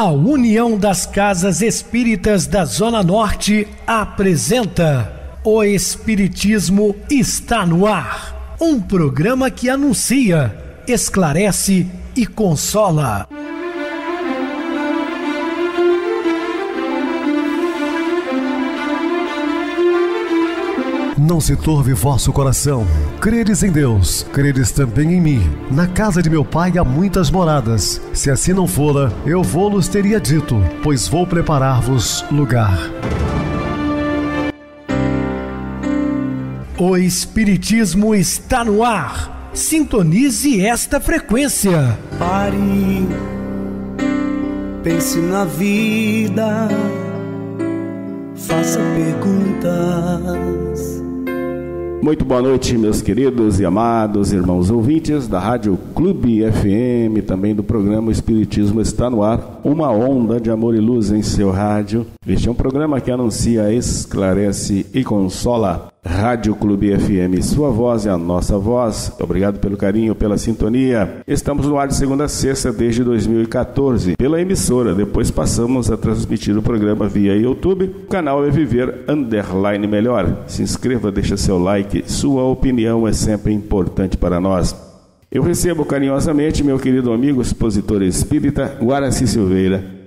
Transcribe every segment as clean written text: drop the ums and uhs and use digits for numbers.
A União das Casas Espíritas da Zona Norte apresenta O Espiritismo está no ar. Um programa que anuncia, esclarece e consola. Não se turve vosso coração. Credes em Deus, credes também em mim. Na casa de meu pai há muitas moradas. Se assim não fora, eu vou-los teria dito, pois vou preparar-vos lugar. O Espiritismo está no ar. Sintonize esta frequência. Pare, pense na vida, faça perguntas. Muito boa noite, meus queridos e amados irmãos ouvintes da Rádio Clube FM, também do programa Espiritismo está no ar, uma onda de amor e luz em seu rádio. Este é um programa que anuncia, esclarece e consola. Rádio Clube FM, sua voz é a nossa voz. Obrigado pelo carinho, pela sintonia. Estamos no ar de segunda a sexta desde 2014, pela emissora. Depois passamos a transmitir o programa via YouTube. O canal é Viver _ Melhor. Se inscreva, deixa seu like. Sua opinião é sempre importante para nós. Eu recebo carinhosamente meu querido amigo expositor espírita Guaraci Silveira.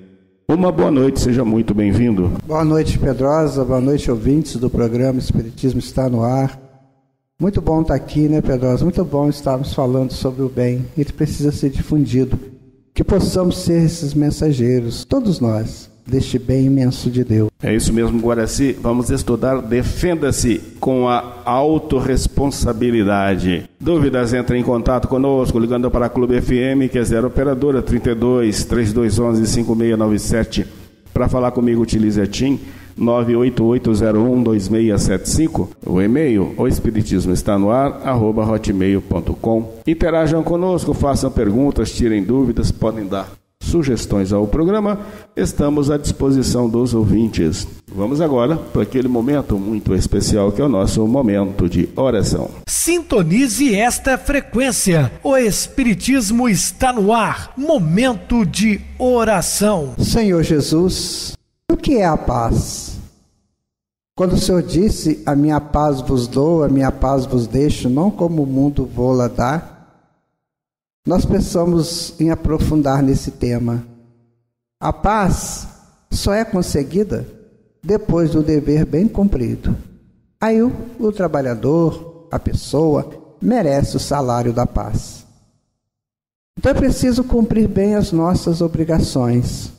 Uma boa noite, seja muito bem-vindo. Boa noite, Pedrosa, boa noite, ouvintes do programa Espiritismo está no ar. Muito bom estar aqui, né, Pedrosa? Muito bom estarmos falando sobre o bem. Ele precisa ser difundido. Que possamos ser esses mensageiros, todos nós, deste bem imenso de Deus. É isso mesmo, Guaraci. Vamos estudar Defenda-se com a autorresponsabilidade. Dúvidas, entre em contato conosco, ligando para a Clube FM, que é 0 operadora 32 3211 5697. Para falar comigo, utilize a TIM 988012675. O e-mail, o espiritismo está no ar, @hotmail.com. Interajam conosco, façam perguntas, tirem dúvidas, podem dar sugestões ao programa, estamos à disposição dos ouvintes. Vamos agora para aquele momento muito especial que é o nosso momento de oração. Sintonize esta frequência. O Espiritismo está no ar. Momento de oração. Senhor Jesus, o que é a paz? Quando o Senhor disse, a minha paz vos dou, a minha paz vos deixo, não como o mundo vou-la dar, nós pensamos em aprofundar nesse tema. A paz só é conseguida depois do dever bem cumprido. Aí o trabalhador, a pessoa, merece o salário da paz. Então é preciso cumprir bem as nossas obrigações.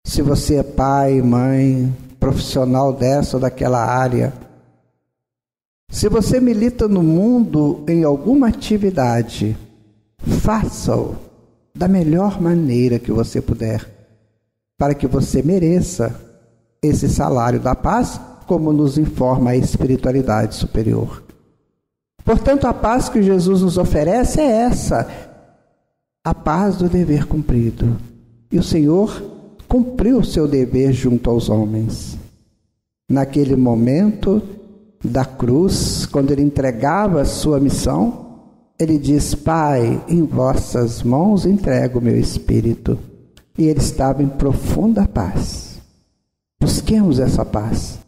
Se você é pai, mãe, profissional dessa ou daquela área, se você milita no mundo em alguma atividade, faça-o da melhor maneira que você puder, para que você mereça esse salário da paz, como nos informa a espiritualidade superior. Portanto, a paz que Jesus nos oferece é essa, a paz do dever cumprido. E o Senhor cumpriu o seu dever junto aos homens. Naquele momento da cruz, quando ele entregava a sua missão, ele diz, Pai, em vossas mãos entrego o meu espírito. E ele estava em profunda paz. Busquemos essa paz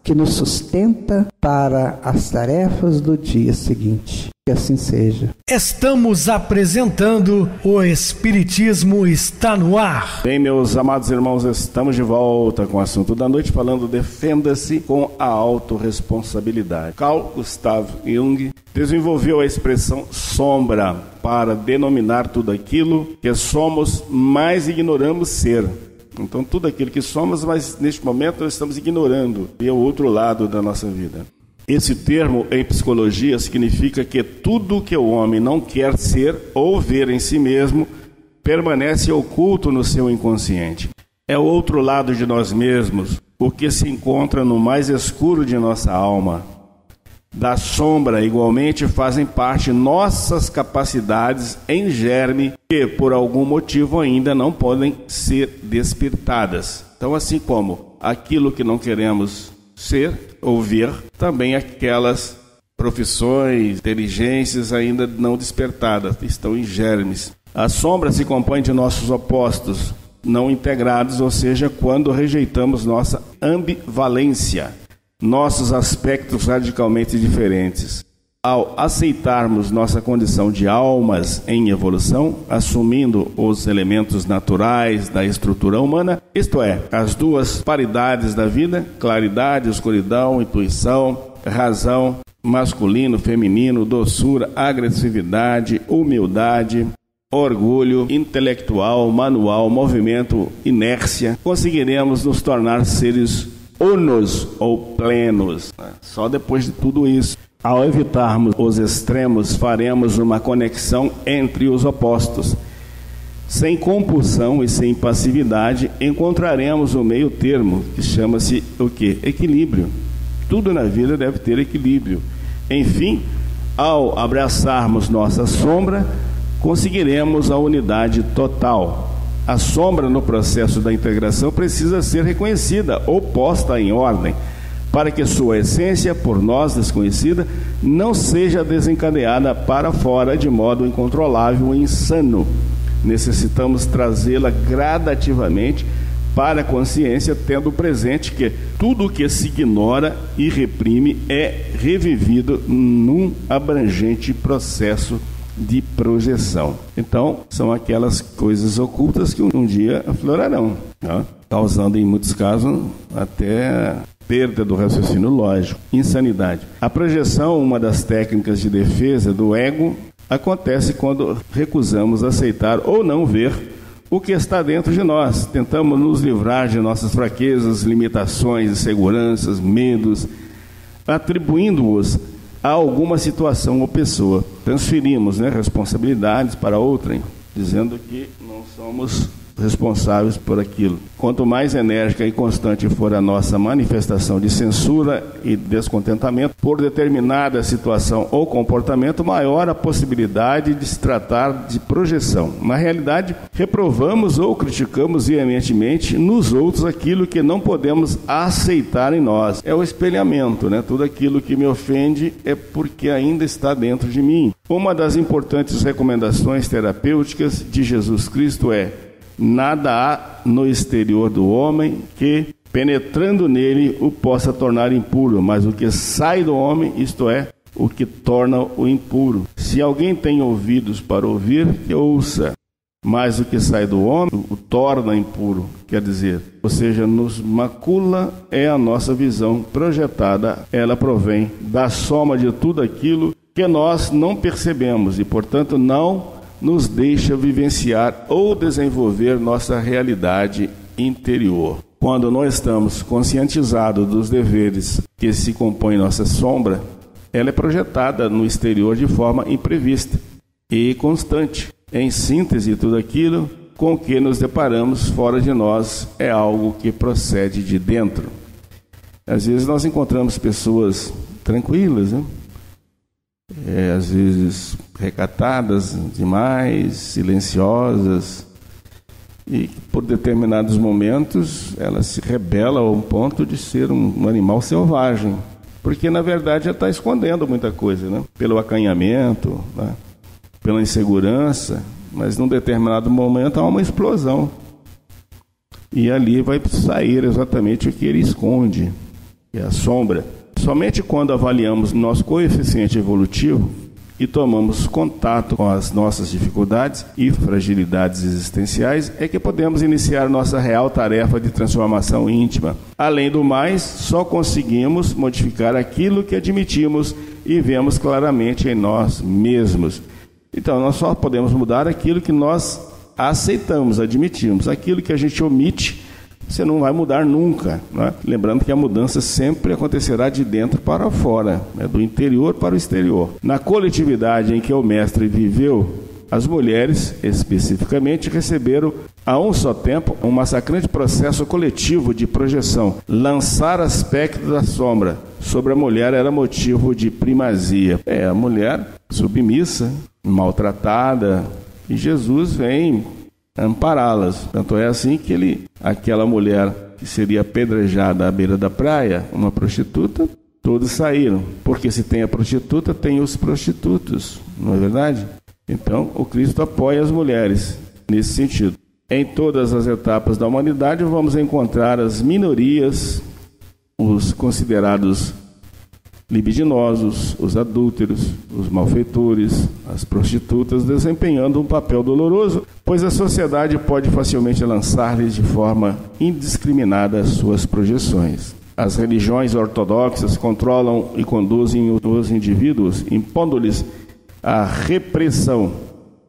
que nos sustenta para as tarefas do dia seguinte. Que assim seja. Estamos apresentando o Espiritismo está no ar. Bem, meus amados irmãos, estamos de volta com o assunto da noite, falando Defenda-se com a autorresponsabilidade. Carl Gustav Jung desenvolveu a expressão sombra para denominar tudo aquilo que somos, mas ignoramos ser. Então, tudo aquilo que somos, mas neste momento nós estamos ignorando, e é o outro lado da nossa vida. Esse termo em psicologia significa que tudo que o homem não quer ser ou ver em si mesmo permanece oculto no seu inconsciente. É o outro lado de nós mesmos, o que se encontra no mais escuro de nossa alma. Da sombra, igualmente, fazem parte nossas capacidades em germe que, por algum motivo, ainda não podem ser despertadas. Então, assim como aquilo que não queremos ser ou ver, também aquelas profissões, inteligências ainda não despertadas, estão em germes. A sombra se compõe de nossos opostos não integrados, ou seja, quando rejeitamos nossa ambivalência, nossos aspectos radicalmente diferentes. Ao aceitarmos nossa condição de almas em evolução, assumindo os elementos naturais da estrutura humana, isto é, as duas paridades da vida, claridade, escuridão, intuição, razão, masculino, feminino, doçura, agressividade, humildade, orgulho, intelectual, manual, movimento, inércia, conseguiremos nos tornar seres unos ou plenos. Só depois de tudo isso. Ao evitarmos os extremos, faremos uma conexão entre os opostos. Sem compulsão e sem passividade, encontraremos o meio termo, que chama-se o quê? Equilíbrio. Tudo na vida deve ter equilíbrio. Enfim, ao abraçarmos nossa sombra, conseguiremos a unidade total. A sombra no processo da integração precisa ser reconhecida ou posta em ordem, para que sua essência, por nós desconhecida, não seja desencadeada para fora de modo incontrolável e insano. Necessitamos trazê-la gradativamente para a consciência, tendo presente que tudo o que se ignora e reprime é revivido num abrangente processo de projeção. Então, são aquelas coisas ocultas que um dia aflorarão, né? Causando em muitos casos até perda do raciocínio lógico, insanidade. A projeção, uma das técnicas de defesa do ego, acontece quando recusamos aceitar ou não ver o que está dentro de nós. Tentamos nos livrar de nossas fraquezas, limitações, inseguranças, medos, atribuindo-os a alguma situação ou pessoa. Transferimos, responsabilidades para outrem, dizendo que não somos responsáveis por aquilo. Quanto mais enérgica e constante for a nossa manifestação de censura e descontentamento por determinada situação ou comportamento, maior a possibilidade de se tratar de projeção. Na realidade, reprovamos ou criticamos veementemente nos outros aquilo que não podemos aceitar em nós. É o espelhamento, Tudo aquilo que me ofende é porque ainda está dentro de mim. Uma das importantes recomendações terapêuticas de Jesus Cristo é: nada há no exterior do homem que, penetrando nele, o possa tornar impuro, mas o que sai do homem, isto é, o que torna o impuro. Se alguém tem ouvidos para ouvir, que ouça. Mas o que sai do homem o torna impuro, quer dizer, ou seja, nos macula é a nossa visão projetada, ela provém da soma de tudo aquilo que nós não percebemos e, portanto, não nos deixa vivenciar ou desenvolver nossa realidade interior. Quando não estamos conscientizados dos deveres que se compõem nossa sombra, ela é projetada no exterior de forma imprevista e constante. Em síntese, tudo aquilo com que nos deparamos fora de nós é algo que procede de dentro. Às vezes nós encontramos pessoas tranquilas, às vezes recatadas demais, silenciosas, e por determinados momentos ela se rebela ao ponto de ser um animal selvagem, porque na verdade já está escondendo muita coisa, pelo acanhamento, pela insegurança, mas num determinado momento há uma explosão e ali vai sair exatamente o que ele esconde, que é a sombra. Somente quando avaliamos nosso coeficiente evolutivo e tomamos contato com as nossas dificuldades e fragilidades existenciais é que podemos iniciar nossa real tarefa de transformação íntima. Além do mais, só conseguimos modificar aquilo que admitimos e vemos claramente em nós mesmos. Então, nós só podemos mudar aquilo que nós aceitamos, admitimos. Aquilo que a gente omite, você não vai mudar nunca, Lembrando que a mudança sempre acontecerá de dentro para fora, do interior para o exterior. Na coletividade em que o mestre viveu, as mulheres, especificamente, receberam a um só tempo um massacrante processo coletivo de projeção. Lançar aspectos da sombra sobre a mulher era motivo de primazia. A mulher submissa, maltratada, e Jesus vem ampará-las. Tanto é assim que aquela mulher que seria apedrejada à beira da praia, uma prostituta, todos saíram. Porque se tem a prostituta, tem os prostitutos, não é verdade? Então, o Cristo apoia as mulheres nesse sentido. Em todas as etapas da humanidade, vamos encontrar as minorias, os considerados libidinosos, os adúlteros, os malfeitores, as prostitutas, desempenhando um papel doloroso, pois a sociedade pode facilmente lançar-lhes de forma indiscriminada as suas projeções. As religiões ortodoxas controlam e conduzem os indivíduos, impondo-lhes a repressão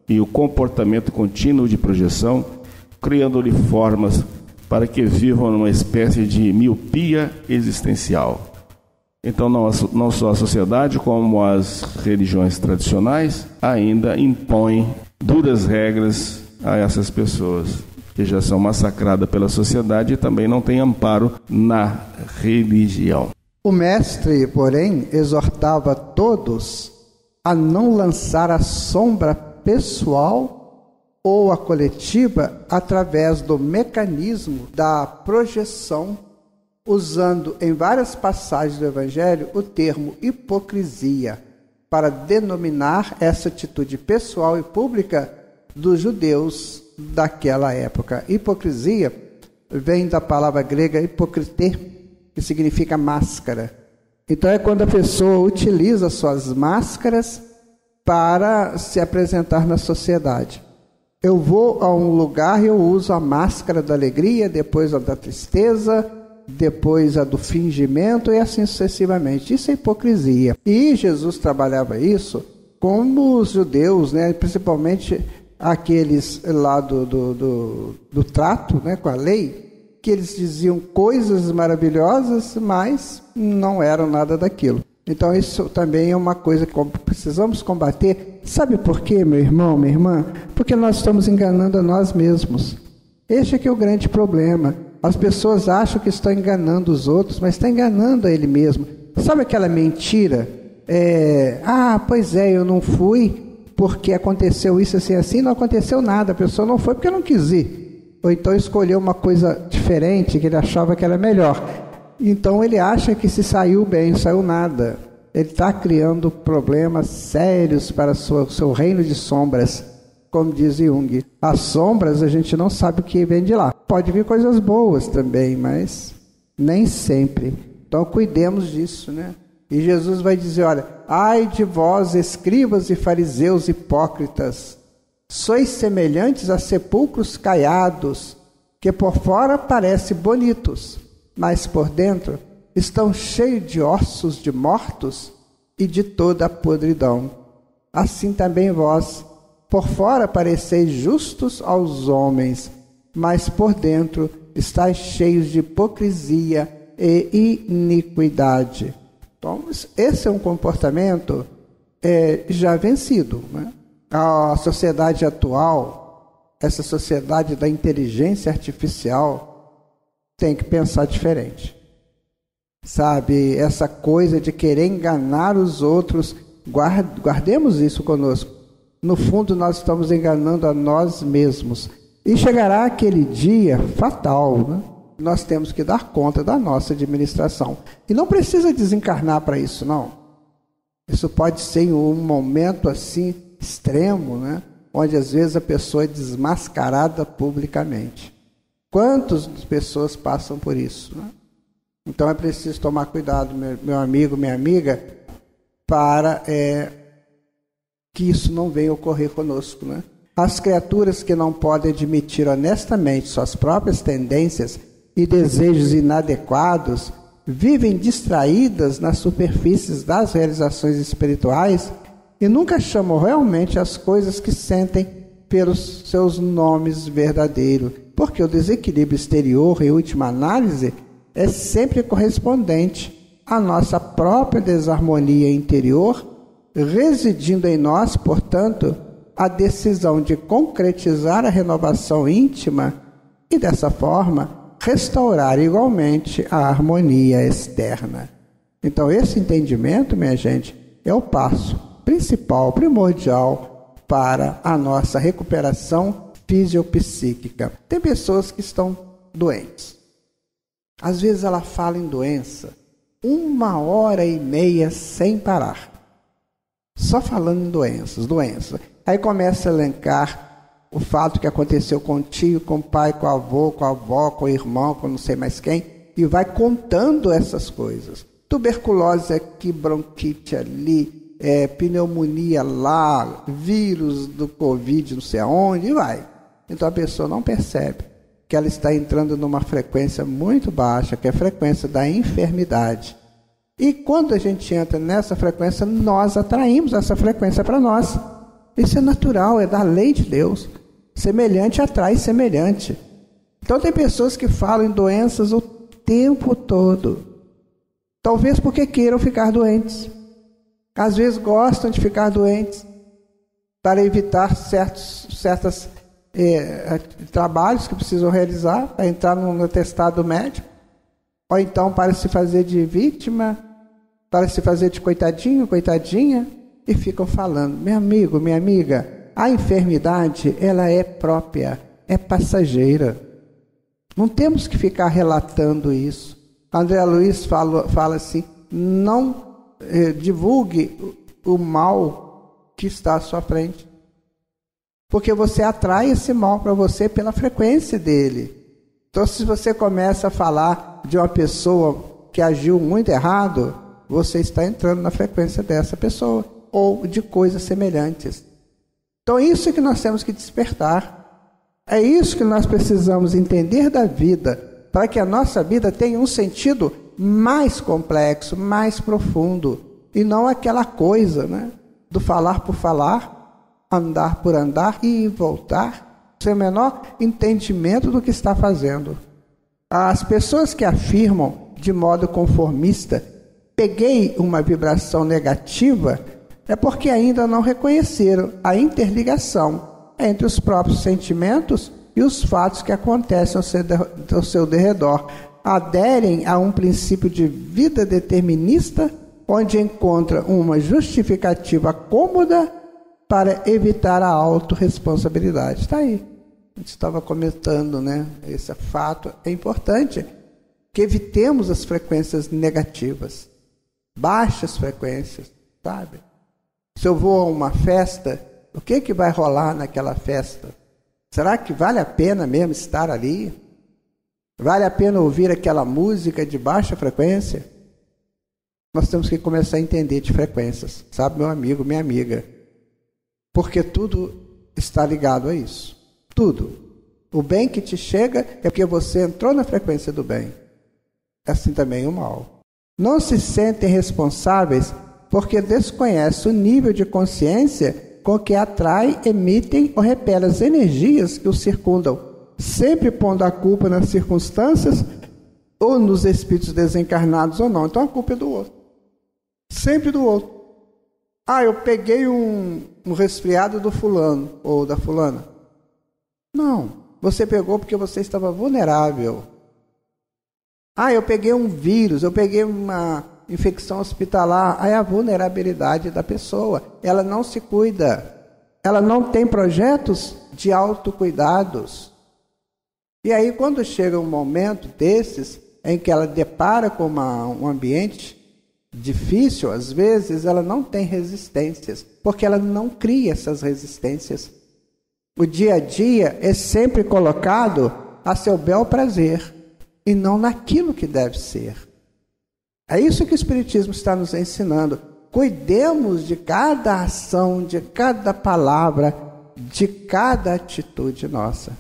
e o comportamento contínuo de projeção, criando-lhe formas para que vivam numa espécie de miopia existencial. Então, não só a sociedade, como as religiões tradicionais, ainda impõem duras regras a essas pessoas, que já são massacradas pela sociedade e também não têm amparo na religião. O mestre, porém, exortava todos a não lançar a sombra pessoal ou a coletiva através do mecanismo da projeção, usando em várias passagens do Evangelho o termo hipocrisia, para denominar essa atitude pessoal e pública dos judeus daquela época. Hipocrisia vem da palavra grega hipocrité, que significa máscara. Então é quando a pessoa utiliza suas máscaras para se apresentar na sociedade. Eu vou a um lugar e eu uso a máscara da alegria, depois a da tristeza, depois a do fingimento e assim sucessivamente. Isso é hipocrisia. E Jesus trabalhava isso como os judeus, né? Principalmente aqueles lá do trato, né? Com a lei, que eles diziam coisas maravilhosas, mas não eram nada daquilo. Então isso também é uma coisa que precisamos combater. Sabe por quê, meu irmão, minha irmã? Porque nós estamos enganando a nós mesmos. Este é que é o grande problema. As pessoas acham que estão enganando os outros, mas estão enganando a ele mesmo. Sabe aquela mentira? Pois é, eu não fui porque aconteceu isso assim, assim, não aconteceu nada. A pessoa não foi porque não quis ir. Ou então escolheu uma coisa diferente, que ele achava que era melhor. Então ele acha que se saiu bem, saiu nada. Ele está criando problemas sérios para o seu reino de sombras. Como diz Jung, as sombras a gente não sabe o que vem de lá. Pode vir coisas boas também, mas nem sempre. Então cuidemos disso, né? E Jesus vai dizer, olha, ai de vós, escribas e fariseus hipócritas, sois semelhantes a sepulcros caiados, que por fora parecem bonitos, mas por dentro estão cheios de ossos de mortos e de toda a podridão. Assim também vós, por fora pareceis justos aos homens, mas por dentro estáis cheios de hipocrisia e iniquidade. Então, esse é um comportamento já vencido, né? A sociedade atual, essa sociedade da inteligência artificial, tem que pensar diferente. Sabe, essa coisa de querer enganar os outros, guardemos isso conosco. No fundo, nós estamos enganando a nós mesmos. E chegará aquele dia fatal, né? Nós temos que dar conta da nossa administração. E não precisa desencarnar para isso, não. Isso pode ser em um momento assim extremo, né? Onde às vezes a pessoa é desmascarada publicamente. Quantas pessoas passam por isso, né? Então é preciso tomar cuidado, meu amigo, minha amiga, para que isso não venha ocorrer conosco, né? As criaturas que não podem admitir honestamente suas próprias tendências e desejos inadequados vivem distraídas nas superfícies das realizações espirituais e nunca chamam realmente as coisas que sentem pelos seus nomes verdadeiros, porque o desequilíbrio exterior, em última análise, é sempre correspondente à nossa própria desarmonia interior, residindo em nós, portanto, a decisão de concretizar a renovação íntima e, dessa forma, restaurar igualmente a harmonia externa. Então, esse entendimento, minha gente, é o passo principal, primordial para a nossa recuperação fisiopsíquica. Tem pessoas que estão doentes. Às vezes ela fala em doença 1h30 sem parar. Só falando em doenças. Aí começa a elencar o fato que aconteceu com o tio, com o pai, com o avô, com a avó, com o irmão, com não sei mais quem, e vai contando essas coisas. Tuberculose aqui, bronquite ali, pneumonia lá, vírus do Covid, não sei aonde, e vai. Então a pessoa não percebe que ela está entrando numa frequência muito baixa, que é a frequência da enfermidade. E quando a gente entra nessa frequência, nós atraímos essa frequência para nós. Isso é natural, é da lei de Deus. Semelhante atrai semelhante. Então tem pessoas que falam em doenças o tempo todo. Talvez porque queiram ficar doentes. Às vezes gostam de ficar doentes para evitar certos trabalhos que precisam realizar, para entrar no atestado médico, ou então para se fazer de vítima, para se fazer de coitadinho, coitadinha, e ficam falando: meu amigo, minha amiga, a enfermidade, ela é própria, é passageira. Não temos que ficar relatando isso. André Luiz fala assim: não divulgue o mal que está à sua frente, porque você atrai esse mal para você pela frequência dele. Então, se você começa a falar de uma pessoa que agiu muito errado, você está entrando na frequência dessa pessoa, ou de coisas semelhantes. Então, isso que nós temos que despertar. É isso que nós precisamos entender da vida, para que a nossa vida tenha um sentido mais complexo, mais profundo, e não aquela coisa, né, do falar por falar, andar por andar e voltar, sem o menor entendimento do que está fazendo. As pessoas que afirmam de modo conformista: peguei uma vibração negativa, é porque ainda não reconheceram a interligação entre os próprios sentimentos e os fatos que acontecem ao seu derredor. Aderem a um princípio de vida determinista, onde encontra uma justificativa cômoda para evitar a autorresponsabilidade. Está aí. A gente estava comentando, né? Esse fato é importante, que evitemos as frequências negativas, baixas frequências, sabe? Se eu vou a uma festa, o que vai rolar naquela festa? Será que vale a pena mesmo estar ali? Vale a pena ouvir aquela música de baixa frequência? Nós temos que começar a entender de frequências, sabe, meu amigo, minha amiga? Porque tudo está ligado a isso. Tudo. O bem que te chega é porque você entrou na frequência do bem. Assim também o mal. Não se sentem responsáveis porque desconhecem o nível de consciência com que atrai, emitem ou repelem as energias que os circundam, sempre pondo a culpa nas circunstâncias ou nos espíritos desencarnados ou não. Então a culpa é do outro. Sempre do outro. Eu peguei um resfriado do fulano ou da fulana. Não, você pegou porque você estava vulnerável. Eu peguei um vírus, eu peguei uma infecção hospitalar. É a vulnerabilidade da pessoa. Ela não se cuida. Ela não tem projetos de autocuidados. E aí, quando chega um momento desses, em que ela depara com um ambiente difícil, às vezes ela não tem resistências, porque ela não cria essas resistências. O dia a dia é sempre colocado a seu bel prazer e não naquilo que deve ser. É isso que o Espiritismo está nos ensinando. Cuidemos de cada ação, de cada palavra, de cada atitude nossa.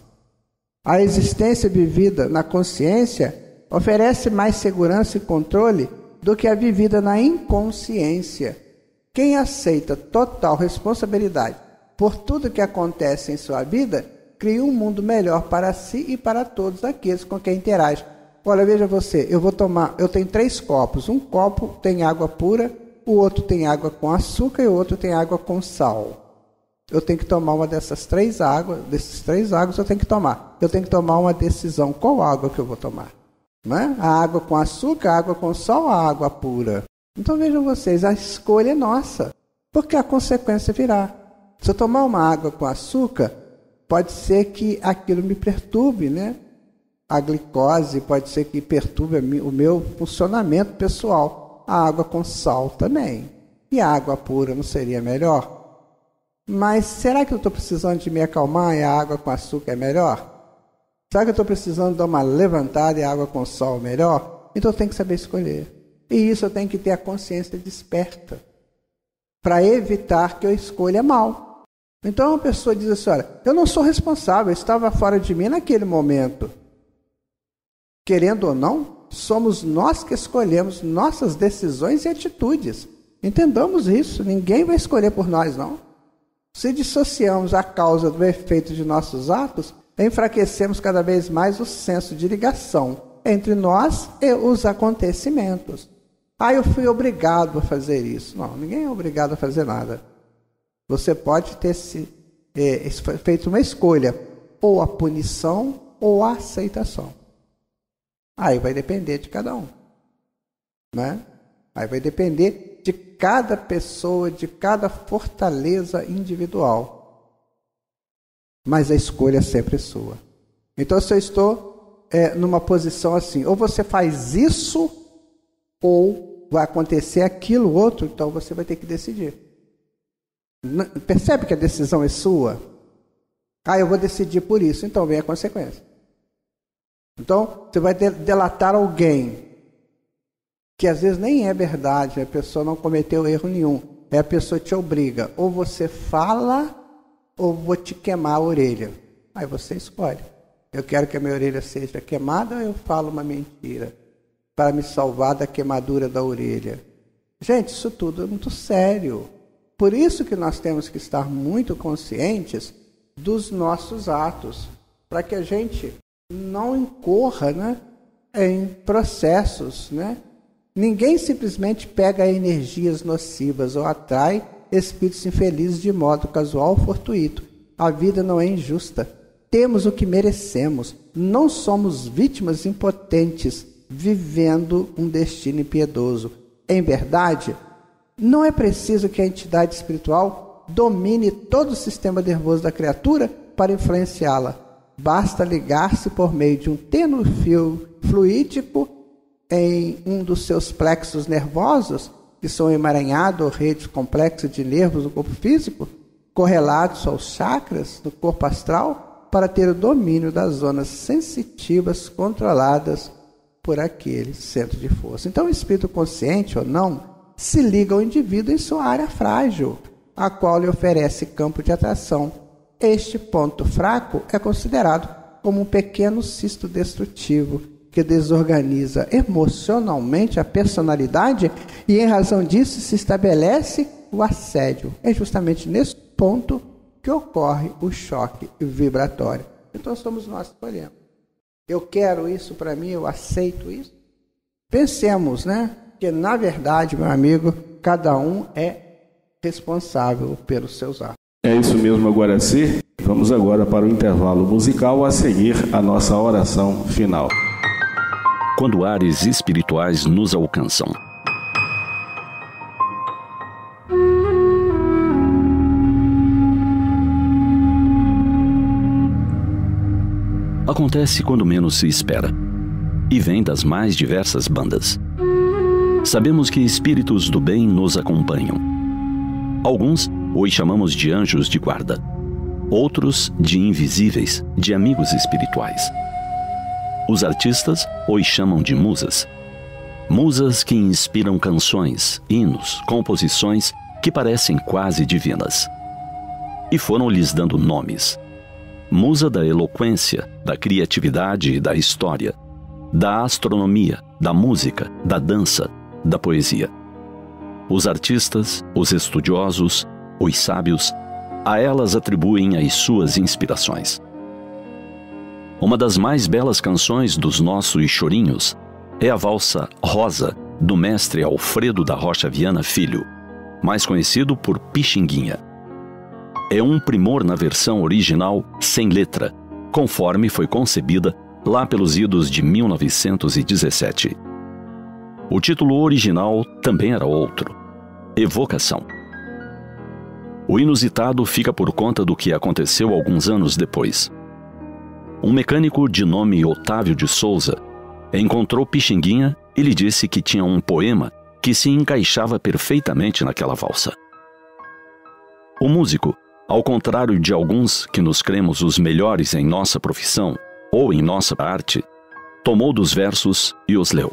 A existência vivida na consciência oferece mais segurança e controle do que a vivida na inconsciência. Quem aceita total responsabilidade por tudo que acontece em sua vida, cria um mundo melhor para si e para todos aqueles com quem interage. Olha, veja você, eu tenho 3 copos. Um copo tem água pura, o outro tem água com açúcar e o outro tem água com sal. Eu tenho que tomar uma desses 3 águas eu tenho que tomar. Eu tenho que tomar uma decisão. Qual água que eu vou tomar? Não é? A água com açúcar, a água com sal, a água pura. Então vejam vocês, a escolha é nossa, porque a consequência virá. Se eu tomar uma água com açúcar, pode ser que aquilo me perturbe, né? A glicose pode ser que perturbe o meu funcionamento pessoal. A água com sal também. E a água pura não seria melhor? Mas será que eu estou precisando de me acalmar e a água com açúcar é melhor? Será que eu estou precisando dar uma levantada e a água com sol é melhor? Então eu tenho que saber escolher. E isso eu tenho que ter a consciência desperta, para evitar que eu escolha mal. Então a pessoa diz assim, olha, eu não sou responsável, eu estava fora de mim naquele momento. Querendo ou não, somos nós que escolhemos nossas decisões e atitudes. Entendamos isso, ninguém vai escolher por nós, não. Se dissociamos a causa do efeito de nossos atos, enfraquecemos cada vez mais o senso de ligação entre nós e os acontecimentos. Eu fui obrigado a fazer isso. Não, ninguém é obrigado a fazer nada. Você pode ter feito uma escolha, ou a punição ou a aceitação. Aí vai depender de cada um, né? Aí vai depender de cada pessoa, de cada fortaleza individual. Mas a escolha sempre é sua. Então, se eu estou numa posição assim, ou você faz isso, ou vai acontecer aquilo outro, então você vai ter que decidir. Percebe que a decisão é sua? Eu vou decidir por isso, então vem a consequência. Então, você vai delatar alguém que às vezes nem é verdade, a pessoa não cometeu erro nenhum. A pessoa te obriga, ou você fala, ou vou te queimar a orelha. Aí você escolhe. Eu quero que a minha orelha seja queimada, ou eu falo uma mentira para me salvar da queimadura da orelha? Gente, isso tudo é muito sério. Por isso que nós temos que estar muito conscientes dos nossos atos, para que a gente não incorra, né, em processos, né? Ninguém simplesmente pega energias nocivas ou atrai espíritos infelizes de modo casual ou fortuito. A vida não é injusta. Temos o que merecemos. Não somos vítimas impotentes vivendo um destino impiedoso. Em verdade, não é preciso que a entidade espiritual domine todo o sistema nervoso da criatura para influenciá-la. Basta ligar-se por meio de um tênue fio fluídico em um dos seus plexos nervosos, que são emaranhados ou redes complexas de nervos do corpo físico, correlatos aos chakras do corpo astral, para ter o domínio das zonas sensitivas controladas por aquele centro de força. Então, o espírito consciente ou não se liga ao indivíduo em sua área frágil, a qual lhe oferece campo de atração. Este ponto fraco é considerado como um pequeno cisto destrutivo que desorganiza emocionalmente a personalidade e, em razão disso, se estabelece o assédio. É justamente nesse ponto que ocorre o choque vibratório. Então, somos nós que escolhemos. Eu quero isso para mim, eu aceito isso. Pensemos, né? Que, na verdade, meu amigo, cada um é responsável pelos seus atos. É isso mesmo, Guaraci. Vamos agora para o intervalo musical, a seguir a nossa oração final. Quando ares espirituais nos alcançam. Acontece quando menos se espera, e vem das mais diversas bandas. Sabemos que espíritos do bem nos acompanham. Alguns os chamamos de anjos de guarda, outros de invisíveis, de amigos espirituais. Os artistas os chamam de musas. Musas que inspiram canções, hinos, composições que parecem quase divinas. E foram-lhes dando nomes. Musa da eloquência, da criatividade e da história, da astronomia, da música, da dança, da poesia. Os artistas, os estudiosos, os sábios, a elas atribuem as suas inspirações. Uma das mais belas canções dos nossos chorinhos é a valsa Rosa, do mestre Alfredo da Rocha Viana Filho, mais conhecido por Pixinguinha. É um primor na versão original sem letra, conforme foi concebida lá pelos idos de 1917. O título original também era outro: Evocação. O inusitado fica por conta do que aconteceu alguns anos depois. Um mecânico de nome Otávio de Souza encontrou Pixinguinha e lhe disse que tinha um poema que se encaixava perfeitamente naquela valsa. O músico, Ao contrário de alguns que nos cremos os melhores em nossa profissão ou em nossa arte, tomou dos versos e os leu.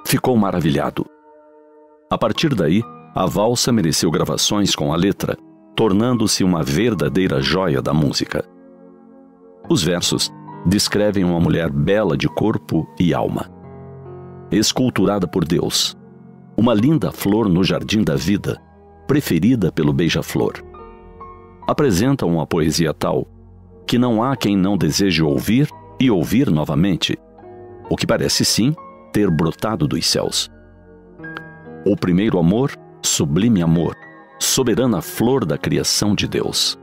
Ficou maravilhado. A partir daí, a valsa mereceu gravações com a letra, tornando-se uma verdadeira joia da música. Os versos descrevem uma mulher bela de corpo e alma, esculturada por Deus, uma linda flor no jardim da vida, preferida pelo beija-flor. Apresentam uma poesia tal que não há quem não deseje ouvir e ouvir novamente, o que parece sim ter brotado dos céus. O primeiro amor, sublime amor, soberana flor da criação de Deus.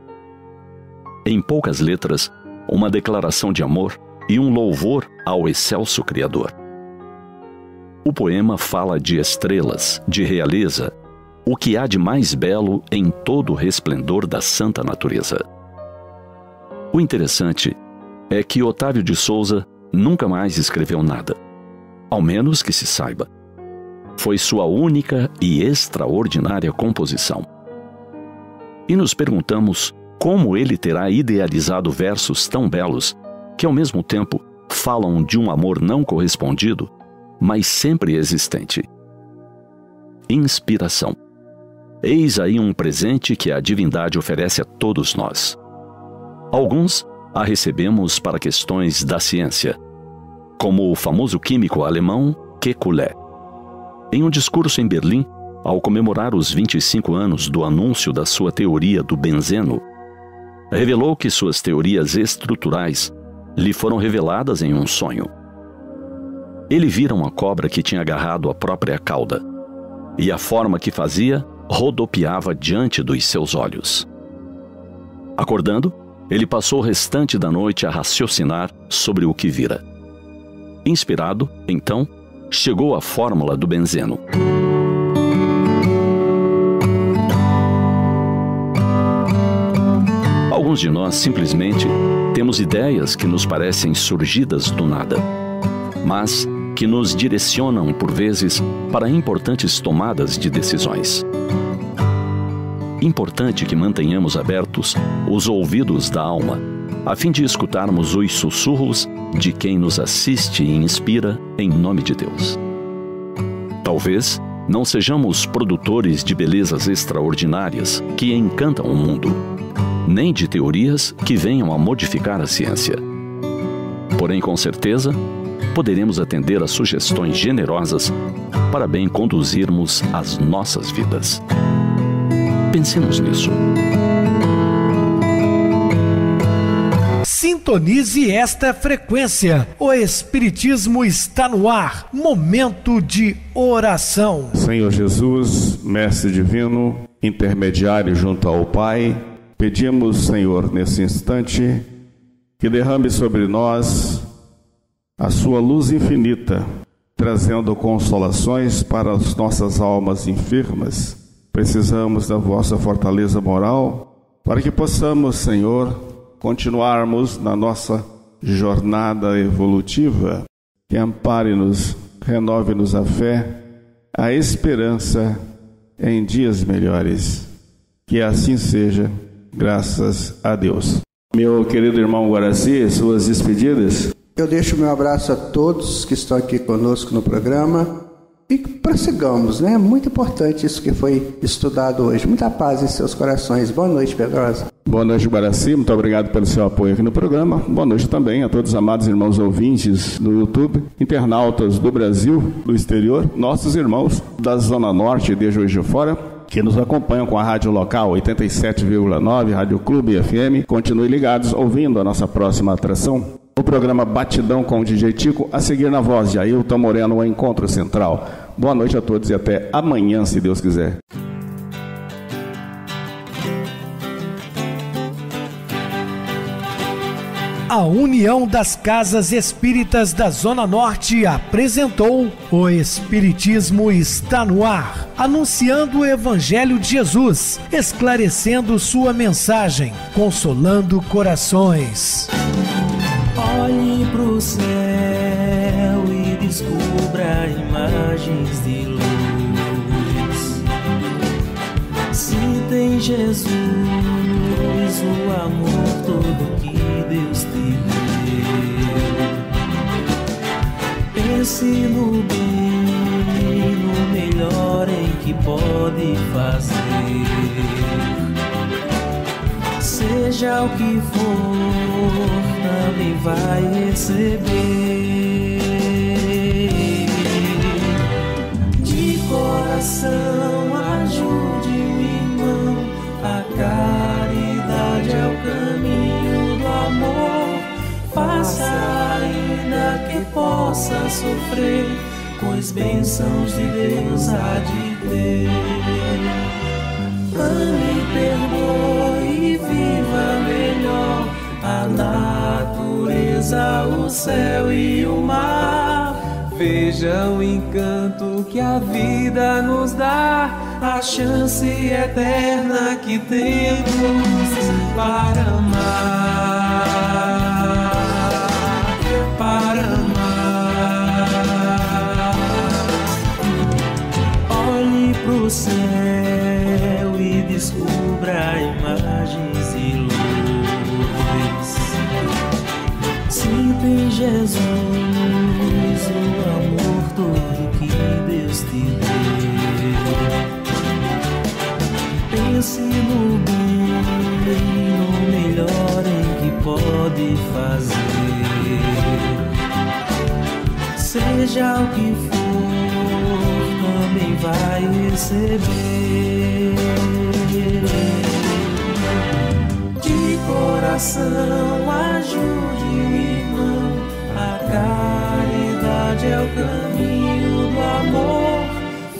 Em poucas letras, uma declaração de amor e um louvor ao excelso Criador. O poema fala de estrelas, de realeza, o que há de mais belo em todo o resplendor da santa natureza. O interessante é que Otávio de Souza nunca mais escreveu nada, ao menos que se saiba. Foi sua única e extraordinária composição. E nos perguntamos como ele terá idealizado versos tão belos que ao mesmo tempo falam de um amor não correspondido, mas sempre existente. Inspiração. Eis aí um presente que a divindade oferece a todos nós. Alguns a recebemos para questões da ciência, como o famoso químico alemão Kekulé. Em um discurso em Berlim, ao comemorar os 25 anos do anúncio da sua teoria do benzeno, revelou que suas teorias estruturais lhe foram reveladas em um sonho. Ele vira uma cobra que tinha agarrado a própria cauda, e a forma que fazia rodopiava diante dos seus olhos. Acordando, ele passou o restante da noite a raciocinar sobre o que vira. Inspirado, então, chegou à fórmula do benzeno. Alguns de nós simplesmente temos ideias que nos parecem surgidas do nada, mas que nos direcionam, por vezes, para importantes tomadas de decisões. Importante que mantenhamos abertos os ouvidos da alma, a fim de escutarmos os sussurros de quem nos assiste e inspira em nome de Deus. Talvez não sejamos produtores de belezas extraordinárias que encantam o mundo, nem de teorias que venham a modificar a ciência. Porém, com certeza, poderemos atender a sugestões generosas para bem conduzirmos as nossas vidas. Pensemos nisso. Sintonize esta frequência. O Espiritismo está no ar. Momento de oração. Senhor Jesus, Mestre Divino, intermediário junto ao Pai, pedimos, Senhor, nesse instante, que derrame sobre nós a sua luz infinita, trazendo consolações para as nossas almas enfermas. Precisamos da vossa fortaleza moral para que possamos, Senhor, continuarmos na nossa jornada evolutiva. Que ampare-nos, renove-nos a fé, a esperança em dias melhores. Que assim seja, graças a Deus. Meu querido irmão Guaraci, suas despedidas. Eu deixo meu abraço a todos que estão aqui conosco no programa e prossigamos, né? Muito importante isso que foi estudado hoje. Muita paz em seus corações. Boa noite, Pedrosa. Boa noite, Guaraci. Muito obrigado pelo seu apoio aqui no programa. Boa noite também a todos os amados irmãos ouvintes do YouTube, internautas do Brasil, do exterior, nossos irmãos da Zona Norte de Juiz de Fora, que nos acompanham com a rádio local 87,9, Rádio Clube FM. Continue ligados, ouvindo a nossa próxima atração. O programa Batidão com o DJ Tico, a seguir na voz de Ailton Moreno, o Encontro Central. Boa noite a todos e até amanhã, se Deus quiser. A União das Casas Espíritas da Zona Norte apresentou O Espiritismo está no ar, anunciando o Evangelho de Jesus, esclarecendo sua mensagem, consolando corações. Olhe pro céu e descubra imagens de luz. Sinta em Jesus o amor todo que Deus te deu. Pense no bem, no melhor em que pode fazer. Seja o que for, também vai receber. De coração, ajude o irmão. A caridade é o caminho do amor. Faça ainda que possa sofrer, pois bênçãos de Deus há de ter. Ame, perdoe e viva melhor a natureza, o céu e o mar. Veja o encanto que a vida nos dá, a chance eterna que temos para amar, para amar. Olhe pro céu e descubra imagens e luz. Sinta em Jesus o amor todo que Deus te deu. Pense no bem, no melhor em que pode fazer. Seja o que for, também vai receber. De coração, ajude o irmão. A caridade é o caminho do amor.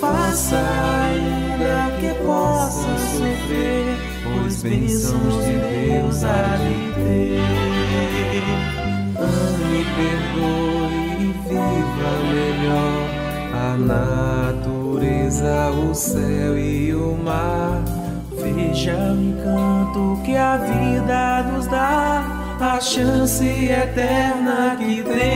Faça ainda que possa sofrer, pois bênçãos de Deus há de ter. Ame, perdoe e viva melhor a natureza, o céu e o mar. Veja o encanto que a vida nos dá, a chance eterna que tem.